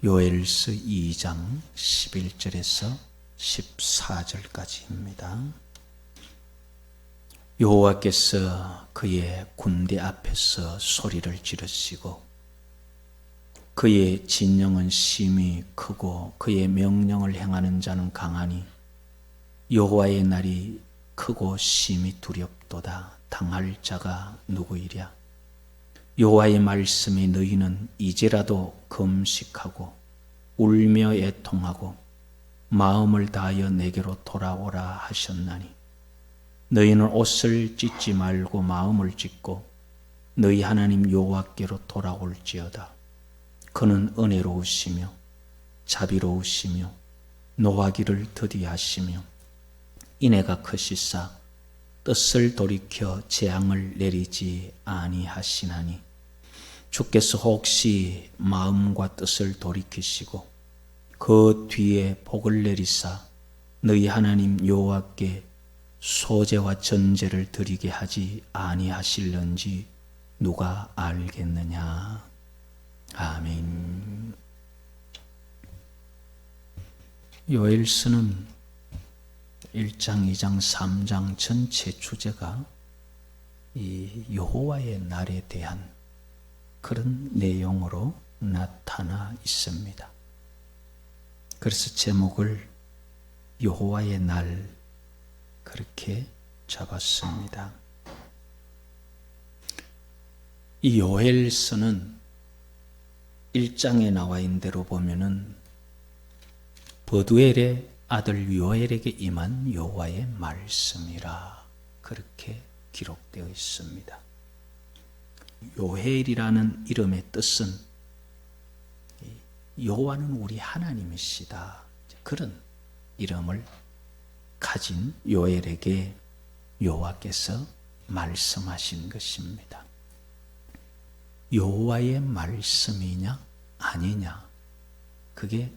요엘서 2장 11절에서 14절까지입니다. 여호와께서 그의 군대 앞에서 소리를 지르시고 그의 진영은 심히 크고 그의 명령을 행하는 자는 강하니 여호와의 날이 크고 심히 두렵도다. 당할 자가 누구이랴? 여호와의 말씀에 너희는 이제라도 금식하고 울며 애통하고 마음을 다하여 내게로 돌아오라 하셨나니 너희는 옷을 찢지 말고 마음을 찢고 너희 하나님 여호와께로 돌아올지어다. 그는 은혜로우시며 자비로우시며 노하기를 더디하시며 인애가 크시사 뜻을 돌이켜 재앙을 내리지 아니하시나니 주께서 혹시 마음과 뜻을 돌이키시고 그 뒤에 복을 내리사 너희 하나님 여호와께 소제와 전제를 드리게 하지 아니하실는지 누가 알겠느냐. 아멘. 요엘서는 1장, 2장, 3장 전체 주제가 이 여호와의 날에 대한 그런 내용으로 나타나 있습니다. 그래서 제목을 여호와의 날 그렇게 잡았습니다. 이 요엘서는 1장에 나와 있는 대로 보면은 버두엘의 아들 요엘에게 임한 여호와의 말씀이라 그렇게 기록되어 있습니다. 요엘이라는 이름의 뜻은 여호와는 우리 하나님이시다. 그런 이름을 가진 요엘에게 여호와께서 말씀하신 것입니다. 여호와의 말씀이냐 아니냐, 그게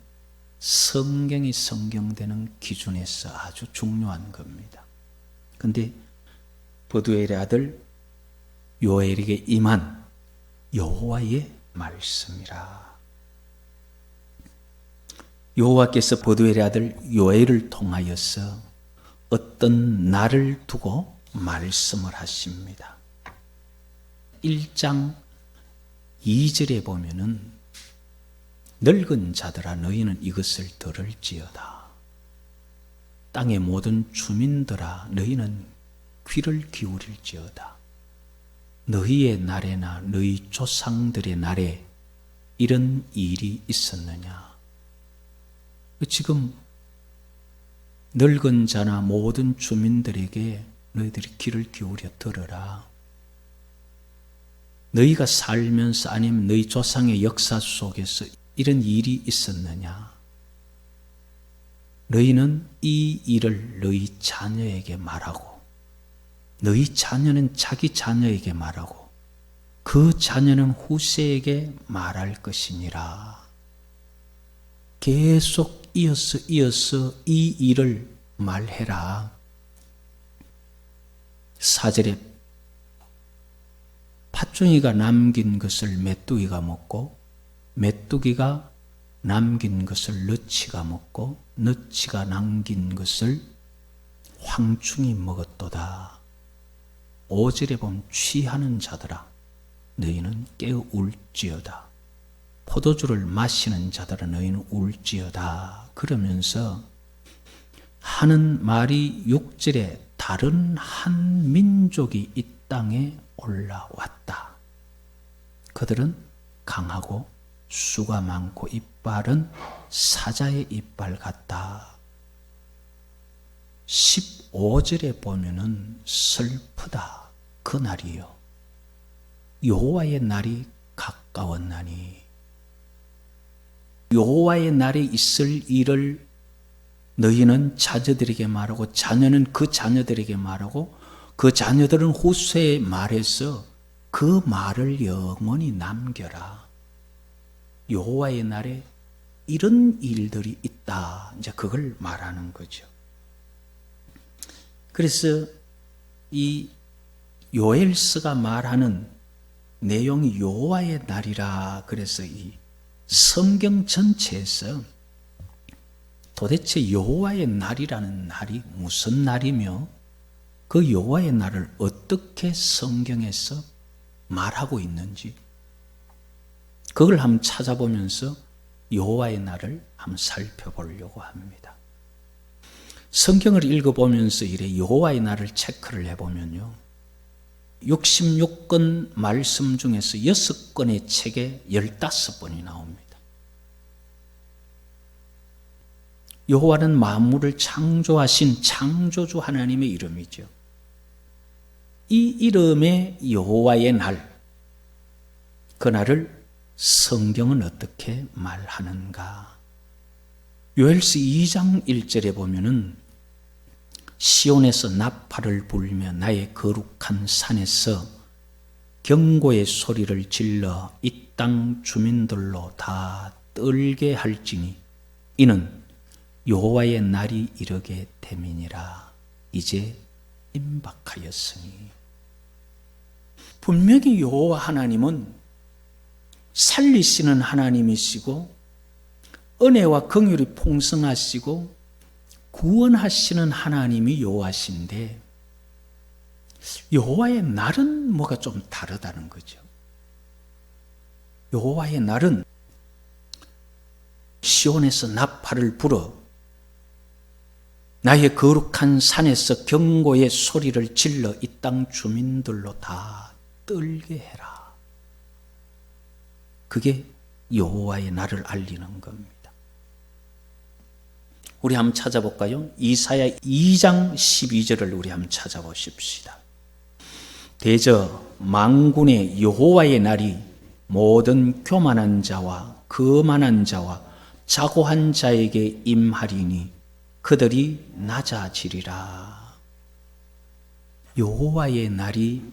성경이 성경되는 기준에서 아주 중요한 겁니다. 근데 버두엘의 아들 요엘에게 임한 여호와의 말씀이라. 여호와께서 버두엘의 아들 요엘을 통하여서 어떤 날을 두고 말씀을 하십니다. 1장 2절에 보면은 늙은 자들아 너희는 이것을 들을지어다. 땅의 모든 주민들아 너희는 귀를 기울일지어다. 너희의 날에나 너희 조상들의 날에 이런 일이 있었느냐. 지금 늙은 자나 모든 주민들에게 너희들이 귀를 기울여 들으라. 너희가 살면서 아니면 너희 조상의 역사 속에서 이런 일이 있었느냐? 너희는 이 일을 너희 자녀에게 말하고 너희 자녀는 자기 자녀에게 말하고 그 자녀는 후세에게 말할 것이니라. 계속 이어서 이 일을 말해라. 4절에 팥종이가 남긴 것을 메뚜기가 먹고 메뚜기가 남긴 것을 너치가 먹고 너치가 남긴 것을 황충이 먹었도다. 5절에 보면 취하는 자들아 너희는 깨어울지어다. 포도주를 마시는 자들아 너희는 울지어다. 그러면서 하는 말이 6절에 다른 한 민족이 이 땅에 올라왔다. 그들은 강하고 수가 많고 이빨은 사자의 이빨 같다. 15절에 보면은 슬프다. 그 날이요 여호와의 날이 가까웠나니. 여호와의 날에 있을 일을 너희는 자녀들에게 말하고 자녀는 그 자녀들에게 말하고 그 자녀들은 후세에 말해서 그 말을 영원히 남겨라. 여호와의 날에 이런 일들이 있다. 이제 그걸 말하는 거죠. 그래서 이 요엘서가 말하는 내용이 여호와의 날이라. 그래서 이 성경 전체에서 도대체 여호와의 날이라는 날이 무슨 날이며 그 여호와의 날을 어떻게 성경에서 말하고 있는지 그걸 한번 찾아보면서 여호와의 날을 한번 살펴보려고 합니다. 성경을 읽어보면서 이래 여호와의 날을 체크를 해보면요, 66권 말씀 중에서 6권의 책에 15번이 나옵니다. 여호와는 만물을 창조하신 창조주 하나님의 이름이죠. 이 이름의 여호와의 날, 그 날을 성경은 어떻게 말하는가? 요엘서 2장 1절에 보면은 시온에서 나팔을 불며 나의 거룩한 산에서 경고의 소리를 질러 이 땅 주민들로 다 떨게 할지니 이는 여호와의 날이 이르게 됨이니라. 이제 임박하였으니. 분명히 여호와 하나님은 살리시는 하나님이시고 은혜와 긍휼이 풍성하시고 구원하시는 하나님이 여호와신데 여호와의 날은 뭐가 좀 다르다는 거죠. 여호와의 날은 시온에서 나팔을 불어 나의 거룩한 산에서 경고의 소리를 질러 이 땅 주민들로 다 떨게 해라. 그게 여호와의 날을 알리는 겁니다. 우리 한번 찾아볼까요? 이사야 2장 12절을 우리 한번 찾아보십시다. 대저 만군의 여호와의 날이 모든 교만한 자와 거만한 자와 자고한 자에게 임하리니 그들이 낮아지리라. 여호와의 날이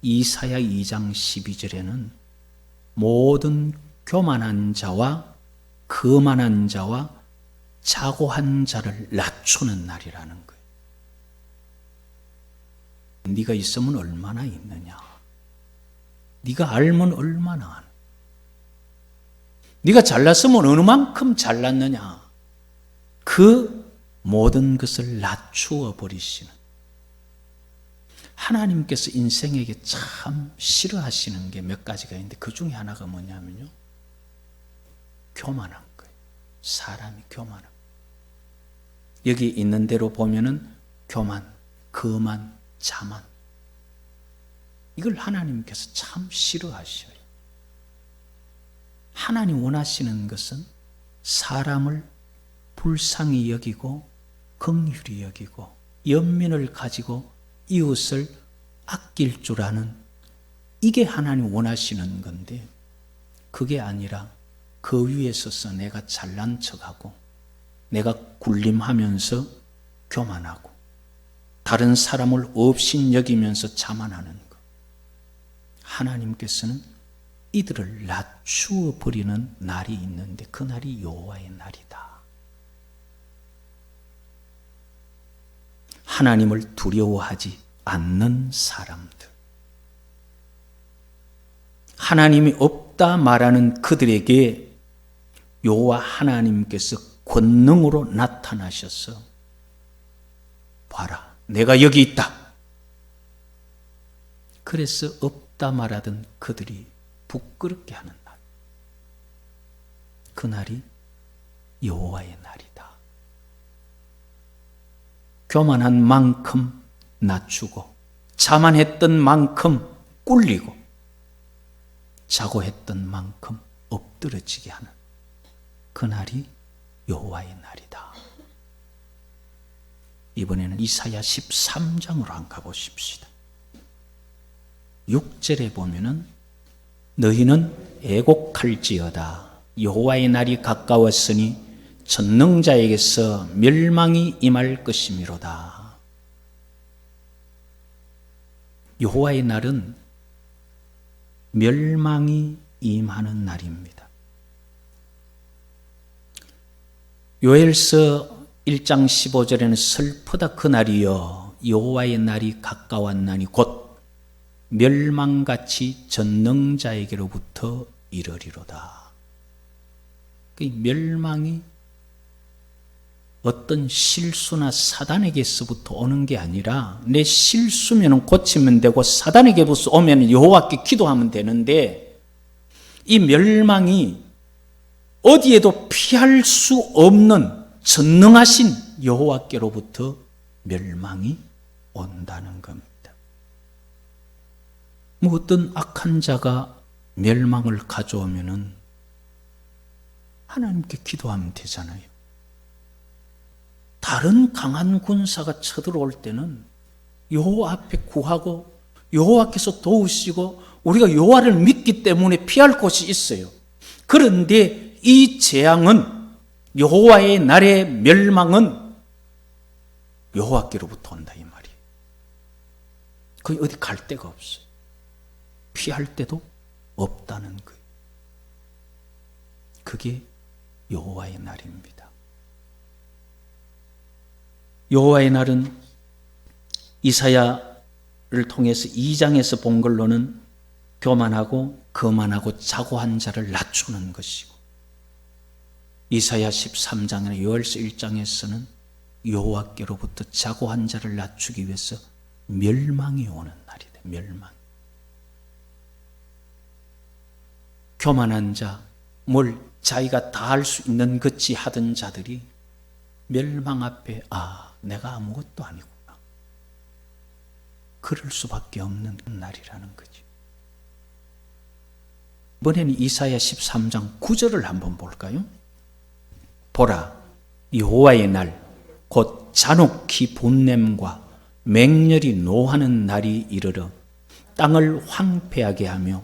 이사야 2장 12절에는 모든 교만한 자와 거만한 자와 자고한 자를 낮추는 날이라는 거예요. 네가 있으면 얼마나 있느냐? 네가 알면 얼마나 아는? 네가 잘났으면 어느 만큼 잘났느냐? 그 모든 것을 낮추어 버리시는 하나님께서 인생에게 참 싫어하시는 게 몇 가지가 있는데 그 중에 하나가 뭐냐면요, 교만한 거예요. 사람이 교만한 거예요. 여기 있는 대로 보면은 교만, 거만, 자만, 이걸 하나님께서 참 싫어하셔요. 하나님 원하시는 것은 사람을 불쌍히 여기고 긍휼히 여기고 연민을 가지고 이웃을 아낄 줄 아는, 이게 하나님 원하시는 건데 그게 아니라 그 위에 서서 내가 잘난 척하고 내가 군림하면서 교만하고 다른 사람을 없인 여기면서 자만하는 것. 하나님께서는 이들을 낮추어 버리는 날이 있는데 그 날이 여호와의 날이다. 하나님을 두려워하지 않는 사람들, 하나님이 없다 말하는 그들에게 여호와 하나님께서 권능으로 나타나셔서 봐라, 내가 여기 있다. 그래서 없다 말하던 그들이 부끄럽게 하는 날, 그 날이 여호와의 날이다. 교만한 만큼 낮추고 자만했던 만큼 꿀리고 자고했던 만큼 엎드러지게 하는 그 날이 여호와의 날이다. 이번에는 이사야 13장으로 한번 가보십시다. 6절에 보면은 너희는 애곡할지어다. 여호와의 날이 가까웠으니 전능자에게서 멸망이 임할 것이미로다. 여호와의 날은 멸망이 임하는 날입니다. 요엘서 1장 15절에는 슬프다 그 날이여 여호와의 날이 가까웠나니 곧 멸망같이 전능자에게로부터 이르리로다. 그 멸망이 어떤 실수나 사단에게서부터 오는 게 아니라 내 실수면 고치면 되고 사단에게부터 오면 여호와께 기도하면 되는데 이 멸망이 어디에도 피할 수 없는 전능하신 여호와께로부터 멸망이 온다는 겁니다. 뭐 어떤 악한 자가 멸망을 가져오면은 하나님께 기도하면 되잖아요. 다른 강한 군사가 쳐들어올 때는 여호와 앞에 구하고 여호와께서 도우시고 우리가 여호와를 믿기 때문에 피할 곳이 있어요. 그런데 이 재앙은 여호와의 날의 멸망은 여호와께로부터 온다 이 말이에요. 거의 어디 갈 데가 없어요. 피할 데도 없다는 거예요. 그게 여호와의 날입니다. 여호와의 날은 이사야를 통해서 2장에서 본 걸로는 교만하고 거만하고 자고한 자를 낮추는 것이고 이사야 13장이나 요엘서 1장에서는 여호와께로부터 자고한 자를 낮추기 위해서 멸망이 오는 날이다. 멸망. 교만한 자, 뭘 자기가 다 할 수 있는 것이 하던 자들이 멸망 앞에 내가 아무것도 아니구나. 그럴 수밖에 없는 날이라는 거지. 이번에는 이사야 13장 9절을 한번 볼까요? 보라, 여호와의 날, 곧 잔혹히 분냄과 맹렬히 노하는 날이 이르러 땅을 황폐하게 하며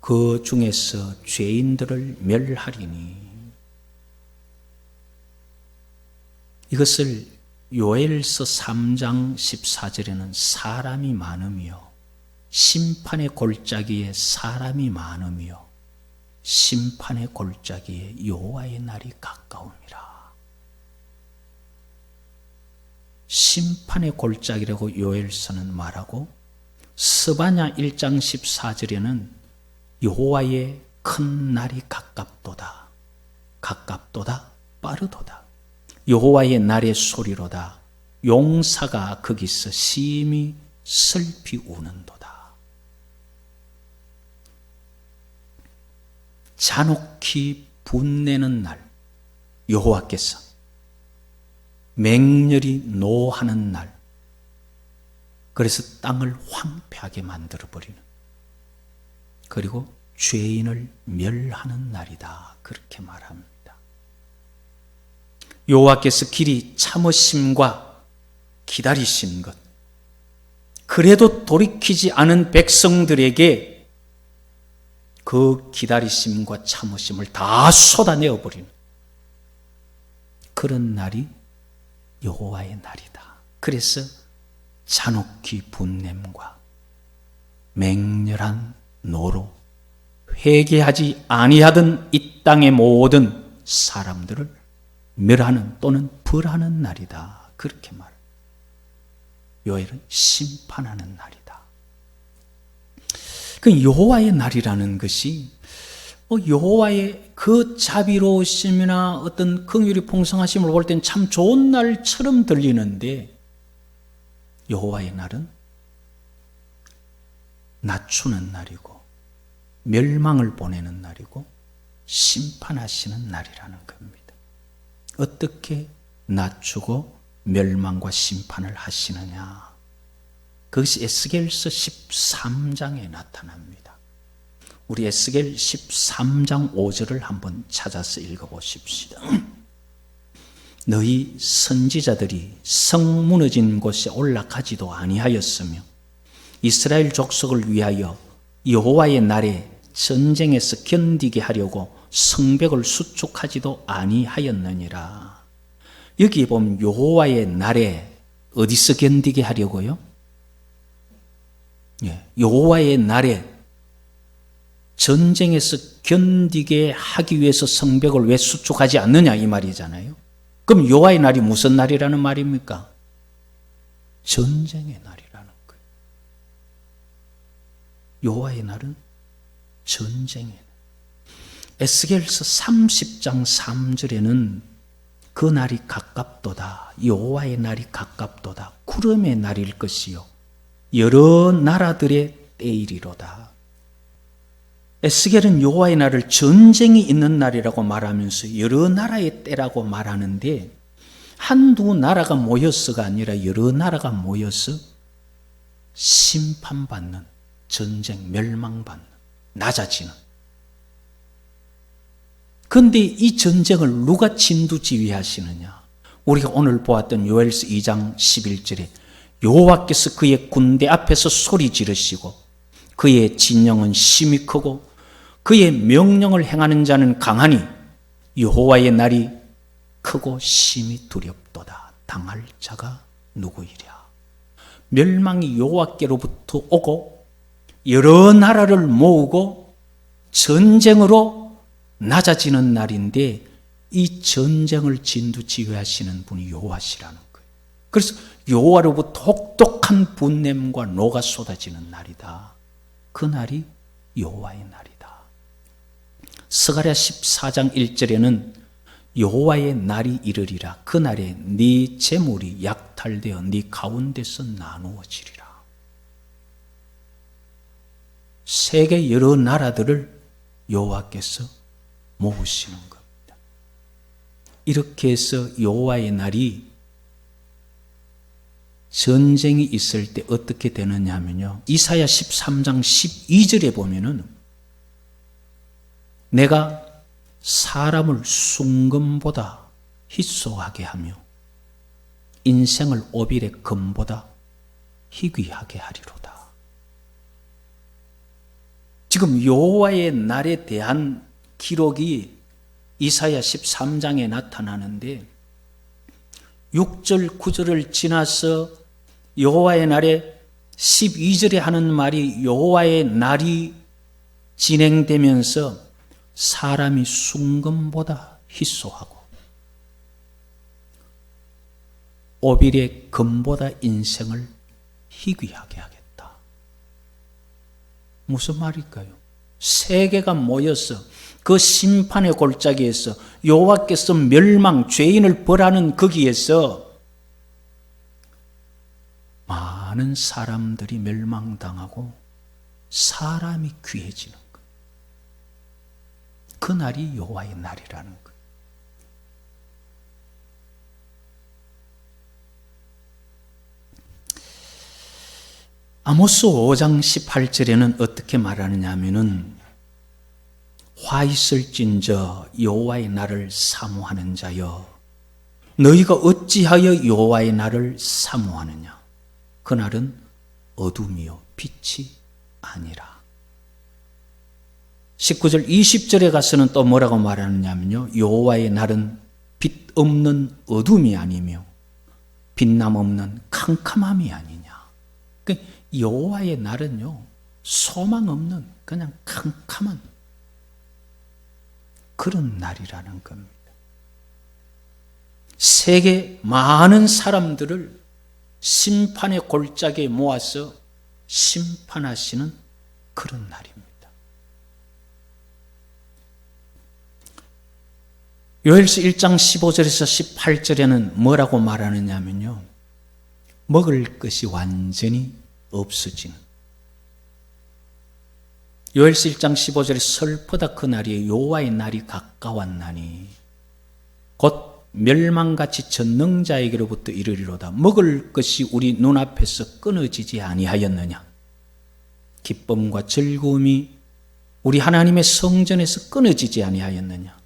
그 중에서 죄인들을 멸하리니. 이것을 요엘서 3장 14절에는 사람이 많으며 심판의 골짜기에 사람이 많으며 심판의 골짜기에 여호와의 날이 가까움이라. 심판의 골짜기라고 요엘서는 말하고 스바냐 1장 14절에는 여호와의 큰 날이 가깝도다. 가깝도다. 빠르도다. 여호와의 날의 소리로다. 용사가 거기서 심히 슬피 우는도다. 잔혹히 분내는 날, 여호와께서 맹렬히 노하는 날, 그래서 땅을 황폐하게 만들어버리는, 그리고 죄인을 멸하는 날이다. 그렇게 말합니다. 여호와께서 길이 참으심과 기다리신 것, 그래도 돌이키지 않은 백성들에게 그 기다리심과 참으심을 다 쏟아내어 버리는 그런 날이 여호와의 날이다. 그래서 잔혹히 분냄과 맹렬한 노로 회개하지 아니하던 이 땅의 모든 사람들을 멸하는 또는 벌하는 날이다. 그렇게 말해요. 요엘은 심판하는 날이다. 그 여호와의 날이라는 것이 여호와의 그 자비로우심이나 어떤 긍휼이 풍성하심을 볼 땐 참 좋은 날처럼 들리는데 여호와의 날은 낮추는 날이고 멸망을 보내는 날이고 심판하시는 날이라는 겁니다. 어떻게 낮추고 멸망과 심판을 하시느냐? 그것이 에스겔서 13장에 나타납니다. 우리 에스겔 13장 5절을 한번 찾아서 읽어보십시다. 너희 선지자들이 성 무너진 곳에 올라가지도 아니하였으며 이스라엘 족속을 위하여 여호와의 날에 전쟁에서 견디게 하려고 성벽을 수축하지도 아니하였느니라. 여기에 보면 여호와의 날에 어디서 견디게 하려고요? 여호와의 날에 전쟁에서 견디게 하기 위해서 성벽을 왜 수축하지 않느냐 이 말이잖아요. 그럼 여호와의 날이 무슨 날이라는 말입니까? 전쟁의 날이라는 거예요. 여호와의 날은 전쟁의 날. 에스겔서 30장 3절에는 그 날이 가깝도다. 여호와의 날이 가깝도다. 구름의 날일 것이요 여러 나라들의 때이리로다. 에스겔은 여호와의 날을 전쟁이 있는 날이라고 말하면서 여러 나라의 때라고 말하는데 한두 나라가 모여서가 아니라 여러 나라가 모여서 심판받는, 전쟁, 멸망받는, 낮아지는. 그런데 이 전쟁을 누가 진두지휘하시느냐? 우리가 오늘 보았던 요엘서 2장 11절에 여호와께서 그의 군대 앞에서 소리 지르시고 그의 진영은 심히 크고 그의 명령을 행하는 자는 강하니 여호와의 날이 크고 심히 두렵도다. 당할 자가 누구이랴? 멸망이 여호와께로부터 오고 여러 나라를 모으고 전쟁으로 낮아지는 날인데 이 전쟁을 진두지휘하시는 분이 여호와시라는 거예요. 그래서 여호와로부터 혹독한 분냄과 노가 쏟아지는 날이다. 그 날이 여호와의 날이다. 스가랴 14장 1절에는 여호와의 날이 이르리라. 그 날에 네 재물이 약탈되어 네 가운데서 나누어지리라. 세계 여러 나라들을 여호와께서 모으시는 겁니다. 이렇게 해서 여호와의 날이 전쟁이 있을 때 어떻게 되느냐 하면요, 이사야 13장 12절에 보면은 내가 사람을 순금보다 희소하게 하며 인생을 오빌의 금보다 희귀하게 하리로다. 지금 여호와의 날에 대한 기록이 이사야 13장에 나타나는데 6절 9절을 지나서 여호와의 날에 12절에 하는 말이 여호와의 날이 진행되면서 사람이 순금보다 희소하고 오빌의 금보다 인생을 희귀하게 하겠다. 무슨 말일까요? 세계가 모여서 그 심판의 골짜기에서 여호와께서 멸망, 죄인을 벌하는 거기에서 많은 사람들이 멸망당하고 사람이 귀해지는 거예요. 그 날이 여호와의 날이라는 거예요. 아모스 5장 18절에는 어떻게 말하느냐 하면은 화 있을진저 여호와의 날을 사모하는 자여 너희가 어찌하여 여호와의 날을 사모하느냐? 그날은 어둠이요 빛이 아니라. 19절 20절에 가서는 또 뭐라고 말하느냐면요, 여호와의 날은 빛 없는 어둠이 아니며 빛남 없는 캄캄함이 아니냐. 그러니까 여호와의 날은요 소망 없는 그냥 캄캄한 그런 날이라는 겁니다. 세계 많은 사람들을 심판의 골짜기에 모아서 심판하시는 그런 날입니다. 요엘서 1장 15절에서 18절에는 뭐라고 말하느냐면요, 먹을 것이 완전히 없어지는. 요엘서 1장 15절에 슬프다 그 날이 여호와의 날이 가까웠나니 곧 멸망같이 전능자에게로부터 이르리로다. 먹을 것이 우리 눈앞에서 끊어지지 아니하였느냐? 기쁨과 즐거움이 우리 하나님의 성전에서 끊어지지 아니하였느냐?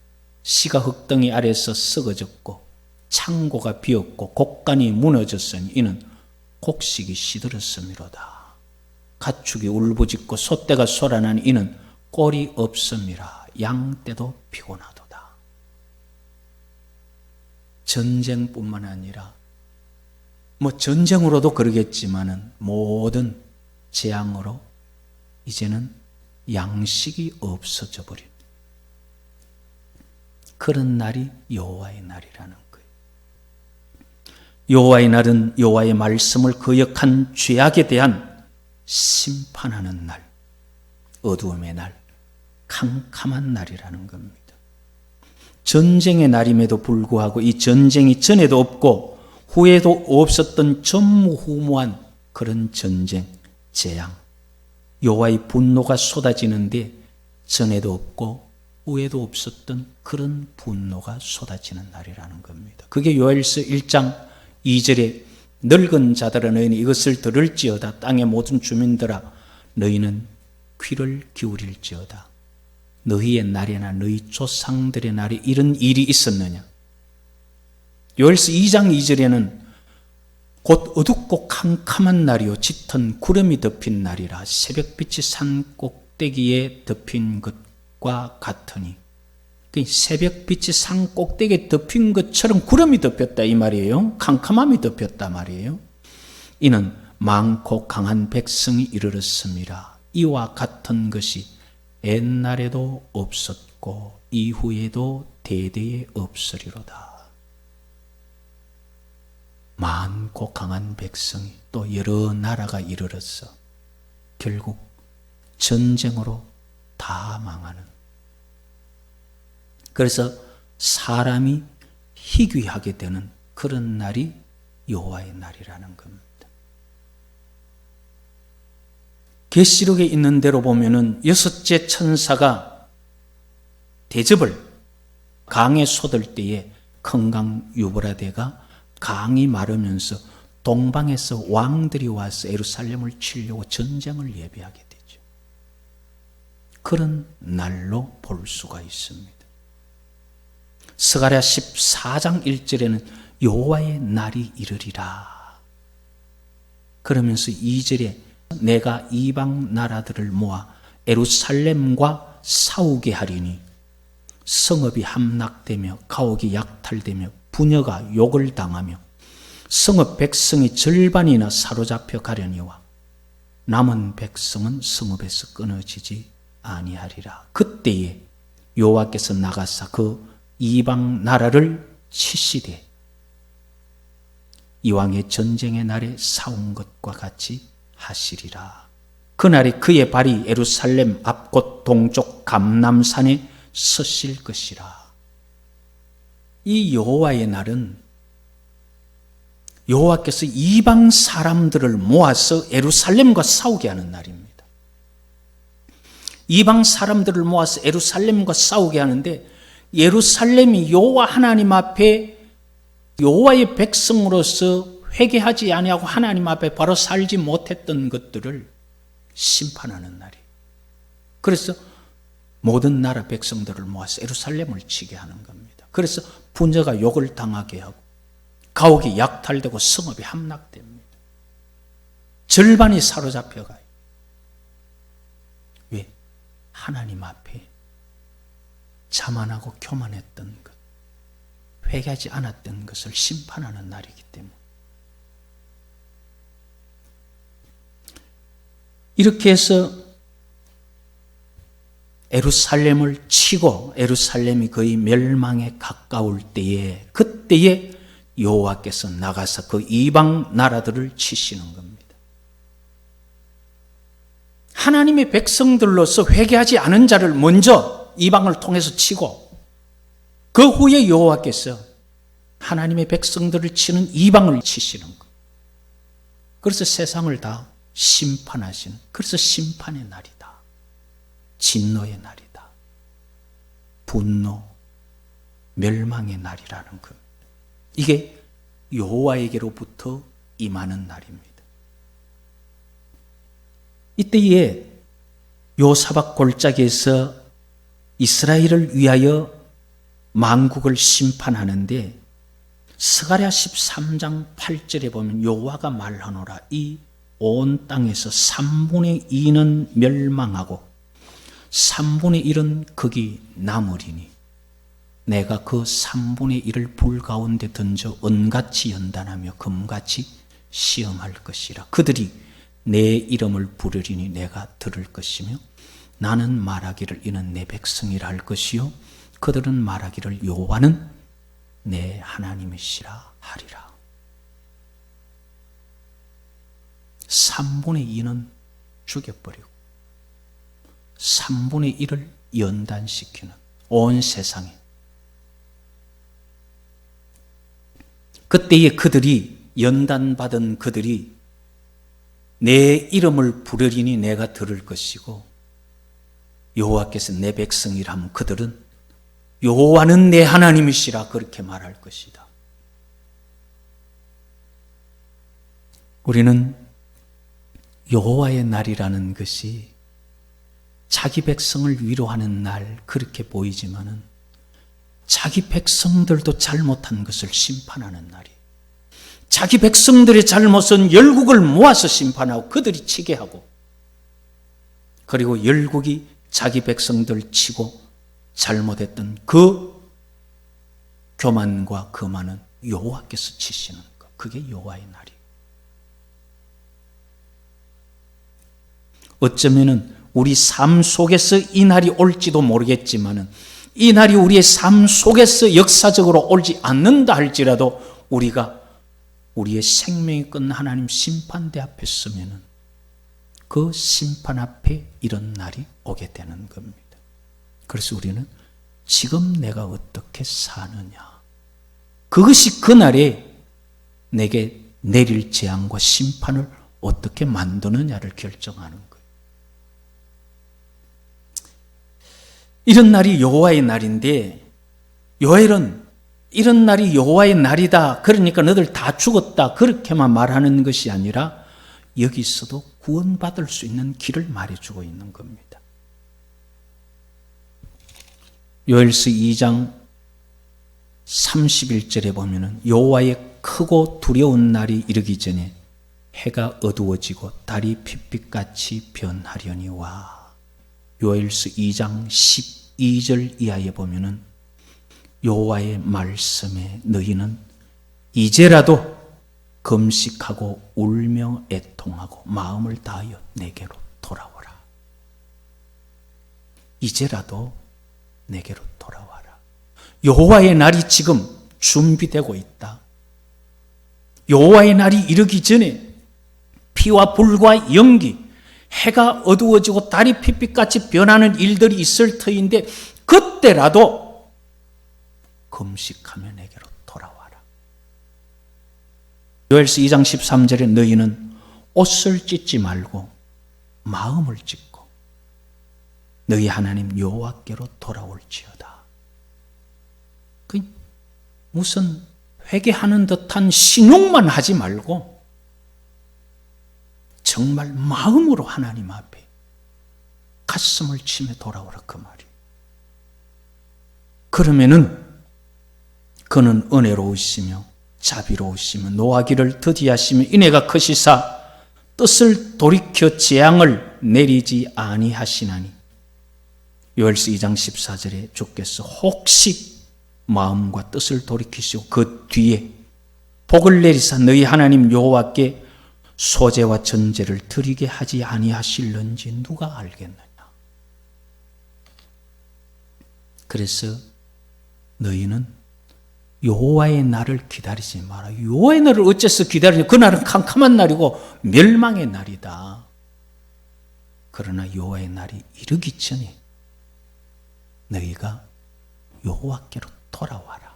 시가 흙덩이 아래서 썩어졌고 창고가 비었고 곡간이 무너졌으니 이는 곡식이 시들었음이로다. 가축이 울부짖고 소떼가 솟아나니 이는 꼴이 없음이라. 양떼도 피곤하도다. 전쟁뿐만 아니라 전쟁으로도 그러겠지만은 모든 재앙으로 이제는 양식이 없어져 버린 그런 날이 여호와의 날이라는 거예요. 여호와의 날은 여호와의 말씀을 거역한 죄악에 대한 심판하는 날, 어두움의 날, 캄캄한 날이라는 겁니다. 전쟁의 날임에도 불구하고 이 전쟁이 전에도 없고 후에도 없었던 전무후무한 그런 전쟁, 재앙, 여호와의 분노가 쏟아지는데 전에도 없고 후에도 없었던 그런 분노가 쏟아지는 날이라는 겁니다. 그게 요엘서 1장 2절에 늙은 자들아 너희는 이것을 들을지어다. 땅의 모든 주민들아 너희는 귀를 기울일지어다. 너희의 날에나 너희 조상들의 날에 이런 일이 있었느냐. 요엘서 2장 2절에는 곧 어둡고 캄캄한 날이요 짙은 구름이 덮인 날이라 새벽빛이 산 꼭대기에 덮인 것과 같으니, 새벽빛이 산 꼭대기에 덮인 것처럼 구름이 덮였다 이 말이에요. 캄캄함이 덮였다 말이에요. 이는 많고 강한 백성이 이르렀습니다. 이와 같은 것이 옛날에도 없었고 이후에도 대대에 없으리로다. 많고 강한 백성이 또 여러 나라가 이르렀어 결국 전쟁으로 다 망하는, 그래서 사람이 희귀하게 되는 그런 날이 여호와의 날이라는 겁니다. 계시록에 있는 대로 보면은 여섯째 천사가 대접을 강에 쏟을 때에 큰 강 유브라데가 강이 마르면서 동방에서 왕들이 와서 예루살렘을 치려고 전쟁을 예비하게 되죠. 그런 날로 볼 수가 있습니다. 스가랴 14장 1절에는 여호와의 날이 이르리라. 그러면서 2절에 내가 이방 나라들을 모아 예루살렘과 싸우게 하리니 성읍이 함락되며 가옥이 약탈되며 부녀가 욕을 당하며 성읍 백성이 절반이나 사로잡혀 가려니와 남은 백성은 성읍에서 끊어지지 아니하리라. 그때에 여호와께서 나가사 그 이방 나라를 치시되 이왕의 전쟁의 날에 싸운 것과 같이 하시리라. 그날에 그의 발이 예루살렘 앞곳 동쪽 감람산에 서실 것이라. 이 여호와의 날은 여호와께서 이방 사람들을 모아서 예루살렘과 싸우게 하는 날입니다. 이방 사람들을 모아서 예루살렘과 싸우게 하는데 예루살렘이 여호와 하나님 앞에 여호와의 백성으로서 회개하지 아니하고 하나님 앞에 바로 살지 못했던 것들을 심판하는 날이에요. 그래서 모든 나라 백성들을 모아서 예루살렘을 치게 하는 겁니다. 그래서 부녀가 욕을 당하게 하고 가옥이 약탈되고 성읍이 함락됩니다. 절반이 사로잡혀가요. 왜? 하나님 앞에 자만하고 교만했던 것, 회개하지 않았던 것을 심판하는 날이기 때문에. 이렇게 해서 예루살렘을 치고 예루살렘이 거의 멸망에 가까울 때에 그때에 여호와께서 나가서 그 이방 나라들을 치시는 겁니다. 하나님의 백성들로서 회개하지 않은 자를 먼저 이방을 통해서 치고 그 후에 여호와께서 하나님의 백성들을 치는 이방을 치시는 것. 그래서 세상을 다 심판하시는, 그래서 심판의 날이다. 진노의 날이다. 분노, 멸망의 날이라는 것. 이게 여호와에게로부터 임하는 날입니다. 이때에 요사박 골짜기에서 이스라엘을 위하여 만국을 심판하는데 스가랴 13장 8절에 보면 여호와가 말하노라. 이 온 땅에서 3분의 2는 멸망하고 3분의 1은 거기 남으리니 내가 그 3분의 1을 불 가운데 던져 은같이 연단하며 금같이 시험할 것이라. 그들이 내 이름을 부르리니 내가 들을 것이며 나는 말하기를 이는 내 백성이라 할 것이요 그들은 말하기를 여호와는 내 하나님이시라 하리라. 3분의 2는 죽여버리고 3분의 1을 연단시키는 온 세상에. 그때에 그들이 연단받은 그들이 내 이름을 부르리니 내가 들을 것이고 여호와께서 내 백성이라 하면 그들은 여호와는 내 하나님이시라 그렇게 말할 것이다. 우리는 여호와의 날이라는 것이 자기 백성을 위로하는 날 그렇게 보이지만은 자기 백성들도 잘못한 것을 심판하는 날이, 자기 백성들의 잘못은 열국을 모아서 심판하고 그들이 치게 하고, 그리고 열국이 자기 백성들 치고 잘못했던 그 교만과 거만은 여호와께서 치시는 것, 그게 여호와의 날이. 어쩌면은 우리 삶 속에서 이 날이 올지도 모르겠지만은, 이 날이 우리의 삶 속에서 역사적으로 올지 않는다 할지라도 우리가 우리의 생명이 끝난 하나님 심판대 앞에 서면은 그 심판 앞에 이런 날이 오게 되는 겁니다. 그래서 우리는 지금 내가 어떻게 사느냐, 그것이 그날에 내게 내릴 재앙과 심판을 어떻게 만드느냐를 결정하는 거예요. 이런 날이 여호와의 날인데, 요엘은 이런 날이 여호와의 날이다, 그러니까 너들 다 죽었다, 그렇게만 말하는 것이 아니라 여기서도 구원받을 수 있는 길을 말해주고 있는 겁니다. 요엘서 2장 31절에 보면은 여호와의 크고 두려운 날이 이르기 전에 해가 어두워지고 달이 핏빛같이 변하려니와. 요엘서 2장 12절 이하에 보면은 여호와의 말씀에 너희는 이제라도 금식하고 울며 애통하고 마음을 다하여 내게로 돌아와라. 이제라도 내게로 돌아와라. 여호와의 날이 지금 준비되고 있다. 여호와의 날이 이르기 전에 피와 불과 연기, 해가 어두워지고 달이 핏빛같이 변하는 일들이 있을 터인데, 그때라도 금식하며 내게로 돌아와라. 요엘서 2장 13절에 너희는 옷을 찢지 말고 마음을 찢고 너희 하나님 여호와께로 돌아올지어다. 무슨 회개하는 듯한 신용만 하지 말고 정말 마음으로 하나님 앞에 가슴을 치며 돌아오라, 그 말이에요. 그러면은 그는 은혜로우시며 자비로우시며 노하기를 더디하시며 인애가 크시사 뜻을 돌이켜 재앙을 내리지 아니하시나니. 요엘서 2장 14절에 주께서 혹시 마음과 뜻을 돌이키시고 그 뒤에 복을 내리사 너희 하나님 여호와께 소제와 전제를 드리게 하지 아니하실는지 누가 알겠느냐. 그래서 너희는 여호와의 날을 기다리지 마라. 여호와의 날을 어째서 기다리냐. 그날은 캄캄한 날이고 멸망의 날이다. 그러나 여호와의 날이 이르기 전에 너희가 여호와께로 돌아와라.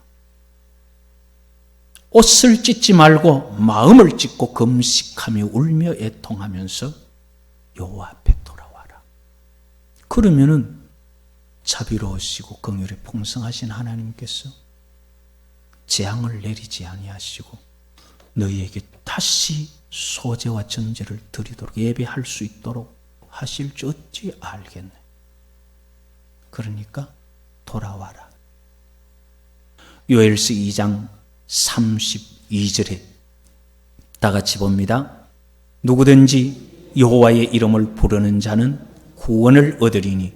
옷을 찢지 말고 마음을 찢고 금식하며 울며 애통하면서 여호와 앞에 돌아와라. 그러면은 자비로우시고 긍휼이 풍성하신 하나님께서 재앙을 내리지 아니하시고 너희에게 다시 소제와 전제를 드리도록 예배할 수 있도록 하실 줄 어찌 알겠네. 그러니까 돌아와라. 요엘서 2장 32절에 다 같이 봅니다. 누구든지 여호와의 이름을 부르는 자는 구원을 얻으리니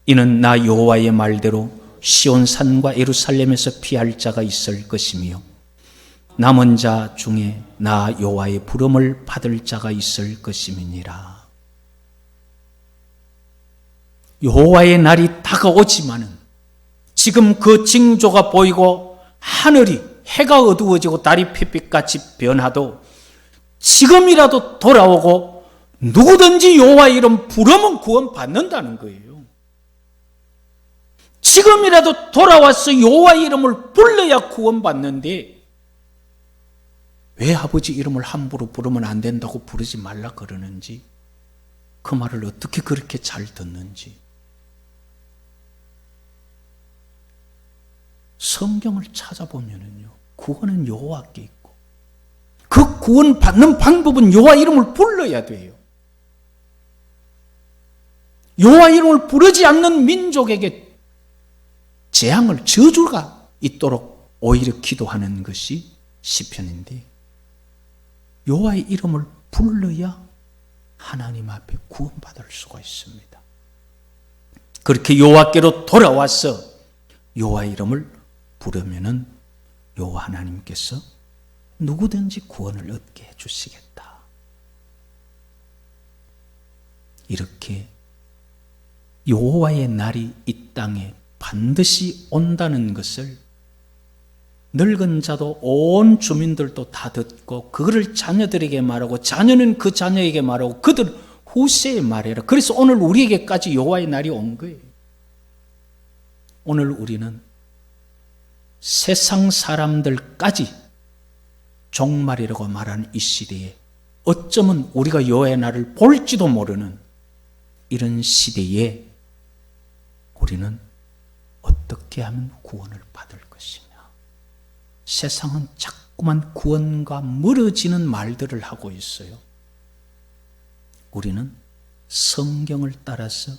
이는 나 여호와의 말대로 시온산과 예루살렘에서 피할 자가 있을 것이며 남은 자 중에 나 여호와의 부름을 받을 자가 있을 것임이니라. 여호와의 날이 다가오지만은 지금 그 징조가 보이고 하늘이 해가 어두워지고 달이 핏빛같이 변하도 지금이라도 돌아오고 누구든지 여호와 이름 부르면 구원 받는다는 거예요. 지금이라도 돌아와서 여호와의 이름을 불러야 구원받는데 왜 아버지 이름을 함부로 부르면 안 된다고 부르지 말라 그러는지, 그 말을 어떻게 그렇게 잘 듣는지. 성경을 찾아보면은요, 구원은 여호와께 있고 그 구원 받는 방법은 여호와 이름을 불러야 돼요. 여호와 이름을 부르지 않는 민족에게 재앙을, 저주가 있도록 오히려 기도하는 것이 시편인데, 여호와의 이름을 불러야 하나님 앞에 구원받을 수가 있습니다. 그렇게 여호와께로 돌아와서 여호와의 이름을 부르면은 여호와 하나님께서 누구든지 구원을 얻게 해주시겠다. 이렇게 여호와의 날이 이 땅에 반드시 온다는 것을 늙은 자도 온 주민들도 다 듣고 그거를 자녀들에게 말하고 자녀는 그 자녀에게 말하고 그들 후세에 말해라. 그래서 오늘 우리에게까지 여호와의 날이 온 거예요. 오늘 우리는 세상 사람들까지 종말이라고 말하는 이 시대에 어쩌면 우리가 여호와의 날을 볼지도 모르는 이런 시대에 우리는 어떻게 하면 구원을 받을 것이냐. 세상은 자꾸만 구원과 멀어지는 말들을 하고 있어요. 우리는 성경을 따라서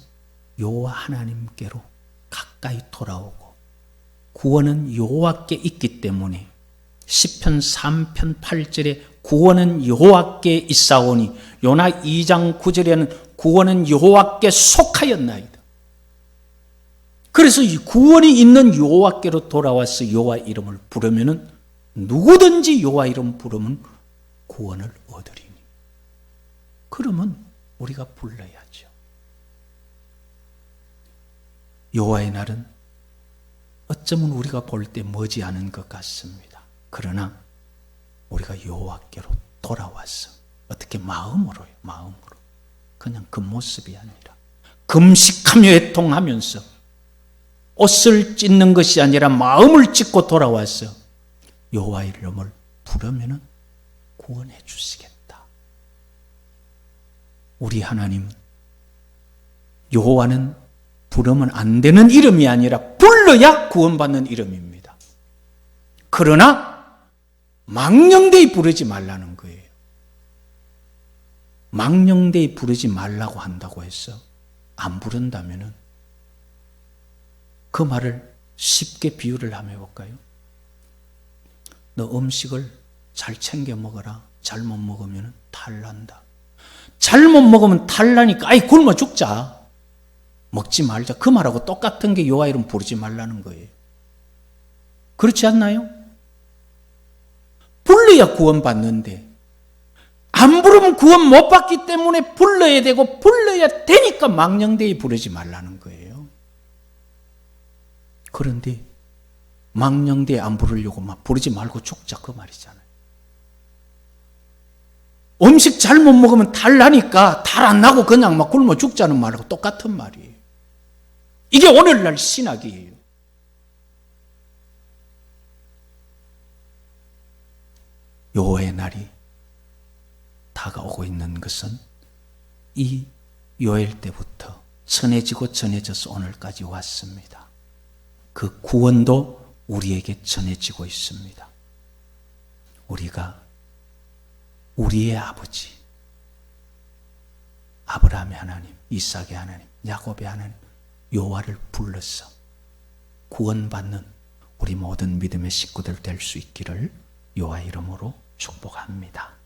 여호와 하나님께로 가까이 돌아오고, 구원은 여호와께 있기 때문에 시편 3편 8절에 구원은 여호와께 있사오니, 요나 2장 9절에는 구원은 여호와께 속하였나이다. 그래서 이 구원이 있는 여호와께로 돌아와서 여호와 이름을 부르면은 누구든지 여호와 이름 부르면 구원을 얻으리니. 그러면 우리가 불러야죠. 여호와의 날은 어쩌면 우리가 볼 때 머지않은 것 같습니다. 그러나 우리가 여호와께로 돌아와서 어떻게 마음으로요, 마음으로. 그냥 그 모습이 아니라 금식하며 애통하면서 옷을 찢는 것이 아니라 마음을 찢고 돌아와서 여호와의 이름을 부르면 구원해 주시겠다. 우리 하나님은 여호와는 부르면 안 되는 이름이 아니라 불러야 구원받는 이름입니다. 그러나 망령되이 부르지 말라는 거예요. 망령되이 부르지 말라고 한다고 해서 안 부른다면은 그 말을 쉽게 비유를 한번 해볼까요? 너 음식을 잘 챙겨 먹어라. 잘못 먹으면 탈난다. 잘못 먹으면 탈나니까 아이 굶어 죽자. 먹지 말자. 그 말하고 똑같은 게 여호와 이름 부르지 말라는 거예요. 그렇지 않나요? 불러야 구원받는데 안 부르면 구원 못 받기 때문에 불러야 되고 불러야 되니까 망령되이 부르지 말라는 거예요. 그런데 망령되이 안 부르려고 막 부르지 말고 죽자 그 말이잖아요. 음식 잘못 먹으면 탈 나니까 탈 안 나고 그냥 막 굶어 죽자는 말하고 똑같은 말이에요. 이게 오늘날 신학이에요. 여호와의 날이 다가오고 있는 것은 이 요엘 때부터 전해지고 전해져서 오늘까지 왔습니다. 그 구원도 우리에게 전해지고 있습니다. 우리가 우리의 아버지 아브라함의 하나님, 이삭의 하나님, 야곱의 하나님 여호와를 불러서 구원받는 우리 모든 믿음의 식구들 될 수 있기를 여호와 이름으로 축복합니다.